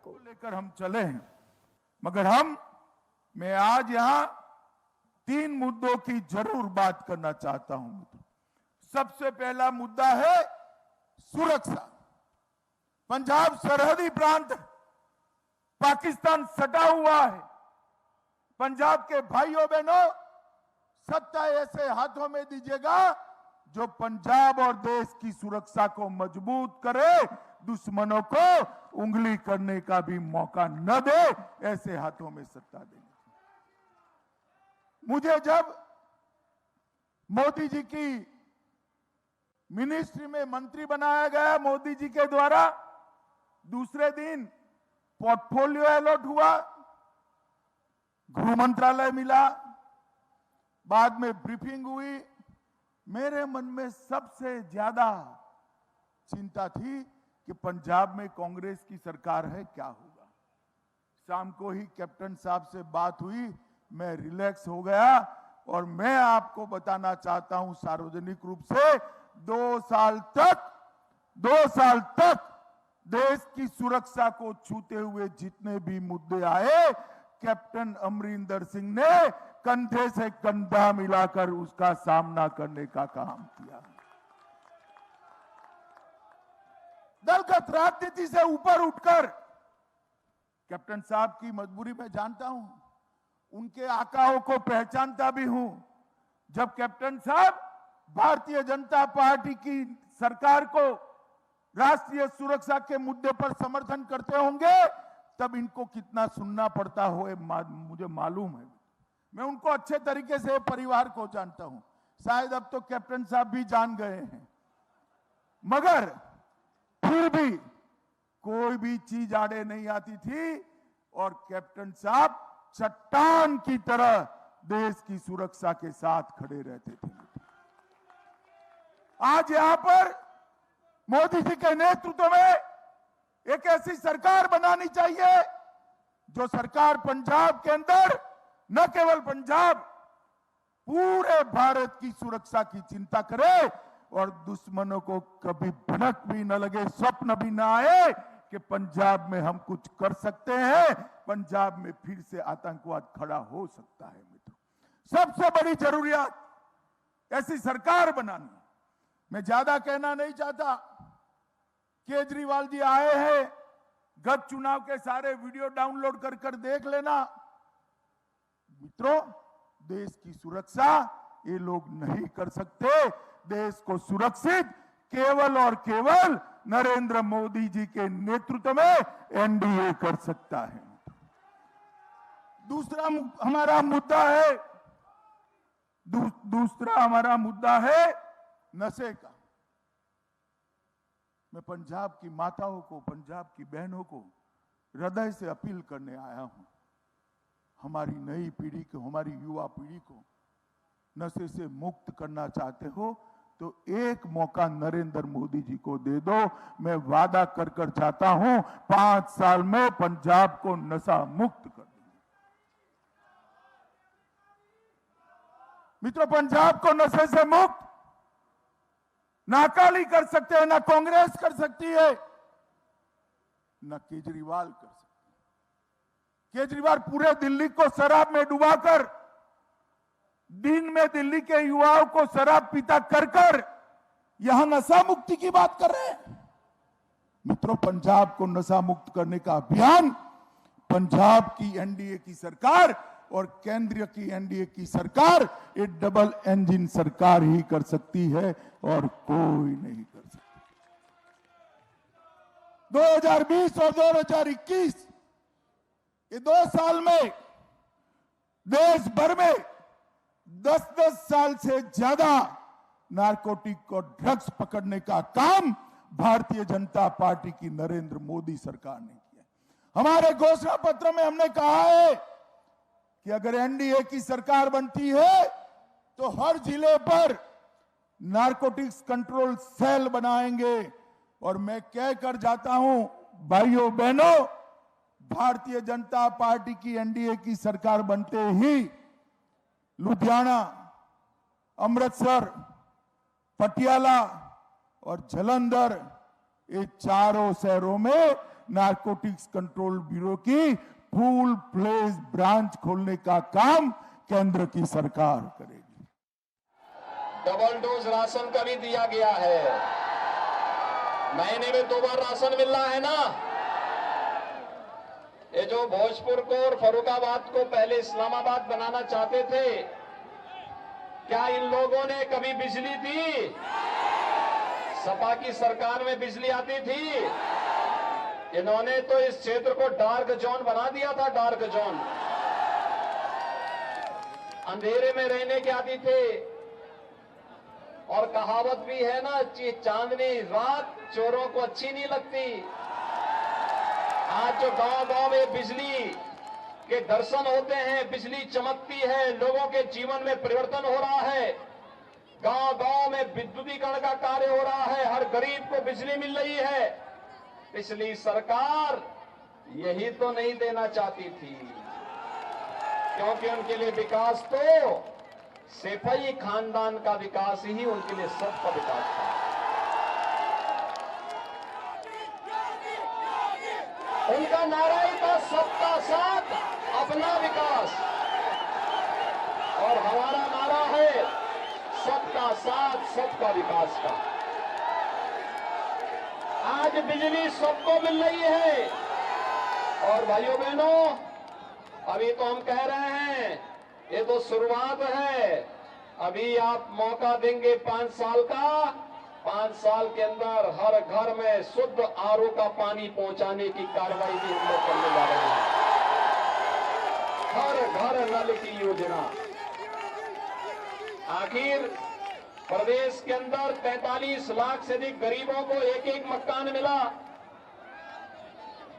को लेकर हम चले हैं, मगर मैं आज यहां 3 मुद्दों की जरूर बात करना चाहता हूं। सबसे पहला मुद्दा है सुरक्षा। पंजाब सरहदी प्रांत, पाकिस्तान सटा हुआ है। पंजाब के भाइयों बहनों, सत्ता ऐसे हाथों में दीजिएगा जो पंजाब और देश की सुरक्षा को मजबूत करे, दुश्मनों को उंगली करने का भी मौका न दे, ऐसे हाथों में सत्ता देनी। मुझे जब मोदी जी की मिनिस्ट्री में मंत्री बनाया गया, मोदी जी के द्वारा, दूसरे दिन पोर्टफोलियो अलॉट हुआ, गृह मंत्रालय मिला, बाद में ब्रीफिंग हुई। मेरे मन में सबसे ज्यादा चिंता थी कि पंजाब में कांग्रेस की सरकार है, क्या होगा। शाम को ही कैप्टन साहब से बात हुई, मैं रिलैक्स हो गया और मैं आपको बताना चाहता हूं सार्वजनिक रूप से, 2 साल तक देश की सुरक्षा को छूते हुए जितने भी मुद्दे आए, कैप्टन अमरिंदर सिंह ने कंधे से कंधा मिलाकर उसका सामना करने का काम किया। दलगत राजनीति से ऊपर उठकर, कैप्टन साहब की मजबूरी मैं जानता हूं, उनके आकाओं को पहचानता भी हूं। जब कैप्टन साहब भारतीय जनता पार्टी की सरकार को राष्ट्रीय सुरक्षा के मुद्दे पर समर्थन करते होंगे, तब इनको कितना सुनना पड़ता हो मुझे मालूम है। मैं उनको अच्छे तरीके से परिवार को जानता हूं, शायद अब तो कैप्टन साहब भी जान गए हैं, मगर फिर भी कोई भी चीज आड़े नहीं आती थी और कैप्टन साहब चट्टान की तरह देश की सुरक्षा के साथ खड़े रहते थे। आज यहां पर मोदी जी के नेतृत्व में एक ऐसी सरकार बनानी चाहिए जो सरकार पंजाब के अंदर, न केवल पंजाब, पूरे भारत की सुरक्षा की चिंता करे और दुश्मनों को कभी भनक भी न लगे, स्वप्न भी न आए कि पंजाब में हम कुछ कर सकते हैं, पंजाब में फिर से आतंकवाद खड़ा हो सकता है। मित्रों, सबसे बड़ी जरूरियात ऐसी सरकार बनानी। मैं ज्यादा कहना नहीं चाहता, केजरीवाल जी आए हैं, गत चुनाव के सारे वीडियो डाउनलोड कर देख लेना। मित्रों, देश की सुरक्षा ये लोग नहीं कर सकते। देश को सुरक्षित केवल और केवल नरेंद्र मोदी जी के नेतृत्व में एनडीए कर सकता है। दूसरा हमारा मुद्दा है नशे का। मैं पंजाब की माताओं को, पंजाब की बहनों को हृदय से अपील करने आया हूं, हमारी नई पीढ़ी को, हमारी युवा पीढ़ी को नशे से मुक्त करना चाहते हो तो एक मौका नरेंद्र मोदी जी को दे दो। मैं वादा कर चाहता हूं 5 साल में पंजाब को नशा मुक्त कर देंगे। मित्रों, पंजाब को नशे से मुक्त ना अकाली कर सकते हैं, ना कांग्रेस कर सकती है, ना केजरीवाल कर सकते हैं। केजरीवाल पूरे दिल्ली को शराब में डुबाकर, दिन में दिल्ली के युवाओं को शराब पीता कर यहां नशा मुक्ति की बात कर रहे हैं। मित्रों, पंजाब को नशा मुक्त करने का अभियान पंजाब की एनडीए की सरकार और केंद्र की एनडीए की सरकार, ये डबल इंजन सरकार ही कर सकती है और कोई नहीं कर सकता। 2020 और 2021 ये 2 साल में देश भर में 10-10 साल से ज्यादा नारकोटिक और ड्रग्स पकड़ने का काम भारतीय जनता पार्टी की नरेंद्र मोदी सरकार ने किया। हमारे घोषणा पत्र में हमने कहा है कि अगर एनडीए की सरकार बनती है तो हर जिले पर नारकोटिक्स कंट्रोल सेल बनाएंगे। और मैं कहकर जाता हूं, भाइयों बहनों, भारतीय जनता पार्टी की एनडीए की सरकार बनते ही लुधियाना, अमृतसर, पटियाला और जालंधर, ये चारों शहरों में नारकोटिक्स कंट्रोल ब्यूरो की फुल फ्लेज ब्रांच खोलने का काम केंद्र की सरकार करेगी। डबल डोज राशन का भी दिया गया है। महीने में 2 बार राशन मिल रहा है ना। ये जो भोजपुर को और फर्रुखाबाद को पहले इस्लामाबाद बनाना चाहते थे, क्या इन लोगों ने कभी बिजली दी? सपा की सरकार में बिजली आती थी। इन्होंने तो इस क्षेत्र को डार्क जोन बना दिया था, डार्क जोन। अंधेरे में रहने के आदी थे। और कहावत भी है ना, चांदनी रात चोरों को अच्छी नहीं लगती। आज जो गांव-गांव में बिजली के दर्शन होते हैं, बिजली चमकती है, लोगों के जीवन में परिवर्तन हो रहा है, गांव-गांव में विद्युतीकरण का कार्य हो रहा है, हर गरीब को बिजली मिल रही है। पिछली सरकार यही तो नहीं देना चाहती थी, क्योंकि उनके लिए विकास तो सेफई खानदान का विकास ही उनके लिए सबका विकास था। उनका नारा ही था सबका साथ अपना विकास, और हमारा नारा है सबका साथ सबका विकास का। आज बिजली सबको मिल रही है। और भाइयों बहनों, अभी तो हम कह रहे हैं ये तो शुरुआत है। अभी आप मौका देंगे 5 साल का, 5 साल के अंदर हर घर में शुद्ध आरओ का पानी पहुंचाने की कार्रवाई भी हम लोग करने जा रहे हैं। हर घर नल की योजना। आखिर प्रदेश के अंदर 43 लाख से अधिक गरीबों को एक मकान मिला।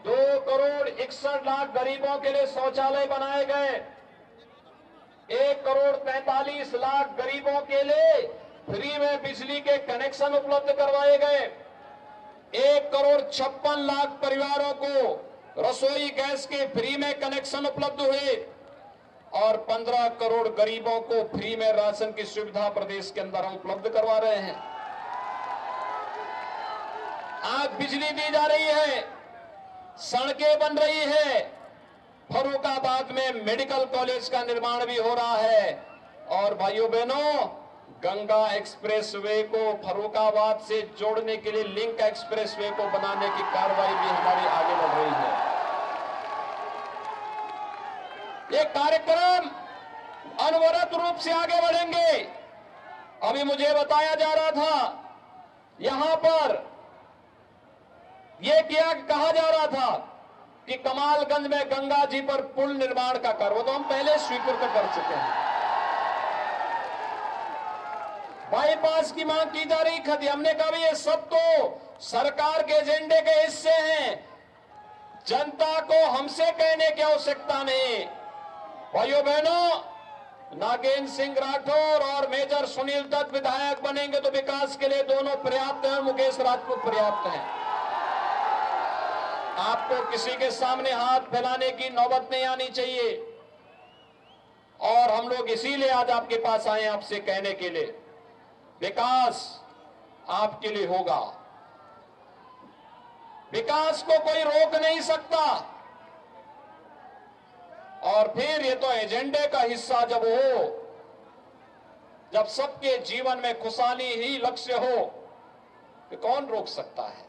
2 करोड़ 61 लाख गरीबों के लिए शौचालय बनाए गए। 1 करोड़ 43 लाख गरीबों के लिए फ्री में बिजली के कनेक्शन उपलब्ध करवाए गए। 1 करोड़ 56 लाख परिवारों को रसोई गैस के फ्री में कनेक्शन उपलब्ध हुए, और 15 करोड़ गरीबों को फ्री में राशन की सुविधा प्रदेश के अंदर हम उपलब्ध करवा रहे हैं। आज बिजली दी जा रही है, सड़कें बन रही है, फर्रुखाबाद में मेडिकल कॉलेज का निर्माण भी हो रहा है, और भाइयों बहनों, गंगा एक्सप्रेसवे को फर्रुखाबाद से जोड़ने के लिए लिंक एक्सप्रेसवे को बनाने की कार्रवाई भी हमारी आगे बढ़ रही है। ये कार्यक्रम अनवरत रूप से आगे बढ़ेंगे। अभी मुझे बताया जा रहा था, यहां पर यह कहा जा रहा था कि कमालगंज में गंगा जी पर पुल निर्माण का कार्य, वो तो हम पहले स्वीकृत कर चुके हैं। बाईपास की मांग की जा रही थी, हमने कहा भी ये सब तो सरकार के एजेंडे के हिस्से हैं, जनता को हमसे कहने की आवश्यकता नहीं। भाइयों बहनों, नागेंद्र सिंह राठौर और मेजर सुनील दत्त विधायक बनेंगे तो विकास के लिए दोनों पर्याप्त हैं, मुकेश राजपूत पर्याप्त हैं। आपको किसी के सामने हाथ फैलाने की नौबत नहीं आनी चाहिए, और हम लोग इसीलिए आज आपके पास आए, आपसे कहने के लिए विकास आपके लिए होगा। विकास को कोई रोक नहीं सकता, और फिर ये तो एजेंडे का हिस्सा जब हो, जब सबके जीवन में खुशहाली ही लक्ष्य हो, तो कौन रोक सकता है।